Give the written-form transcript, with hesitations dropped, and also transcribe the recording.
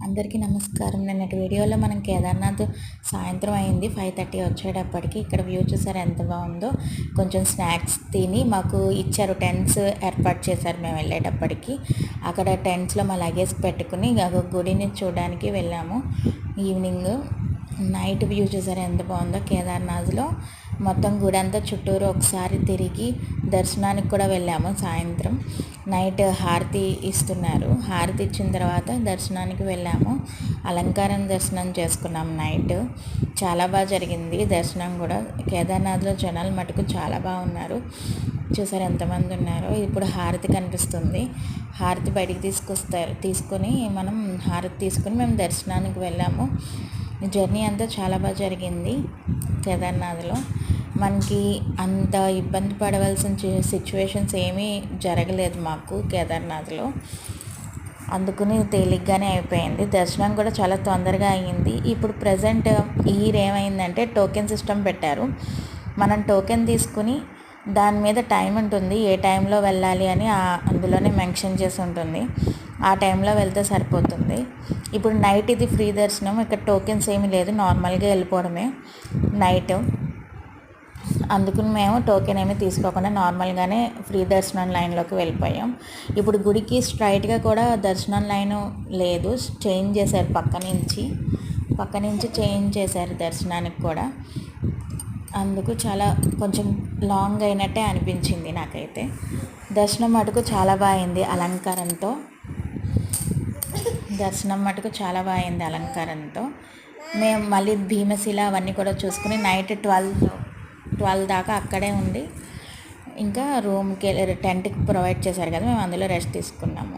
అందరికీ నమస్కారం. నిన్నటి వీడియోలో మనం కేదార్నాథ్ సాయంత్రం అయింది 5:30 వచ్చేటప్పటికి. ఇక్కడ వ్యూ చూసారు ఎంత బాగుందో. కొంచెం స్నాక్స్ తిని మాకు ఇచ్చారు, టెంట్స్ ఏర్పాటు చేశారు మేము వెళ్ళేటప్పటికి. అక్కడ టెంట్స్లో మా లగేజ్ పెట్టుకుని గుడిని చూడడానికి వెళ్ళాము. ఈవినింగ్ నైట్ వ్యూ చూసారు ఎంత బాగుందో. కేదార్నాథ్లో మొత్తం గుడి అంతా చుట్టూరు ఒకసారి తిరిగి దర్శనానికి కూడా వెళ్ళాము. సాయంత్రం నైట్ హారతి ఇస్తున్నారు. హారతి ఇచ్చిన తర్వాత దర్శనానికి వెళ్ళాము. అలంకారం దర్శనం చేసుకున్నాం. నైట్ చాలా బాగా జరిగింది దర్శనం కూడా. కేదార్నాథ్లో జనాలు మటుకు చాలా బాగున్నారు. చూసారు ఎంతమంది ఉన్నారో. ఇప్పుడు హారతి కనిపిస్తుంది. హారతి బయటికి తీసుకొని మనం హారతి తీసుకుని మేము దర్శనానికి వెళ్ళాము. జర్నీ అంతా చాలా బాగా జరిగింది. కేదార్నాథ్లో మనకి అంత ఇబ్బంది పడవలసిన సిచ్యువేషన్స్ ఏమీ జరగలేదు మాకు కేదార్నాథ్లో. అందుకని తేలిగ్గానే అయిపోయింది. దర్శనం కూడా చాలా తొందరగా అయ్యింది. ఇప్పుడు ప్రజెంట్ ఇయర్ ఏమైందంటే టోకెన్ సిస్టమ్ పెట్టారు. మనం టోకెన్ తీసుకుని దాని మీద టైం ఉంటుంది, ఏ టైంలో వెళ్ళాలి అని అందులోనే మెన్షన్ చేసి ఉంటుంది. ఆ టైంలో వెళ్తే సరిపోతుంది. ఇప్పుడు నైట్ ఇది ఫ్రీ దర్శనం. ఇక్కడ టోకెన్స్ ఏమీ లేదు, నార్మల్గా వెళ్ళిపోవడమే నైట్. అందుకని మేము టోకెన్ ఏమీ తీసుకోకుండా నార్మల్గానే ఫ్రీ దర్శనం లైన్లోకి వెళ్ళిపోయాం. ఇప్పుడు గుడికి స్ట్రైట్గా కూడా దర్శనం లైన్ లేదు, చేంజ్ చేశారు. పక్క నుంచి చేంజ్ చేశారు దర్శనానికి కూడా. అందుకు చాలా కొంచెం లాంగ్ అయినట్టే అనిపించింది నాకైతే. దర్శనం మటుకు చాలా బాగుంది అలంకారంతో. మేము మళ్ళీ భీమశిల అవన్నీ కూడా చూసుకుని నైట్ 12 దాకా అక్కడే ఉండి ఇంకా రూమ్కి టెంట్కి ప్రొవైడ్ చేశారు కదా, మేము అందులో రెస్ట్ తీసుకున్నాము.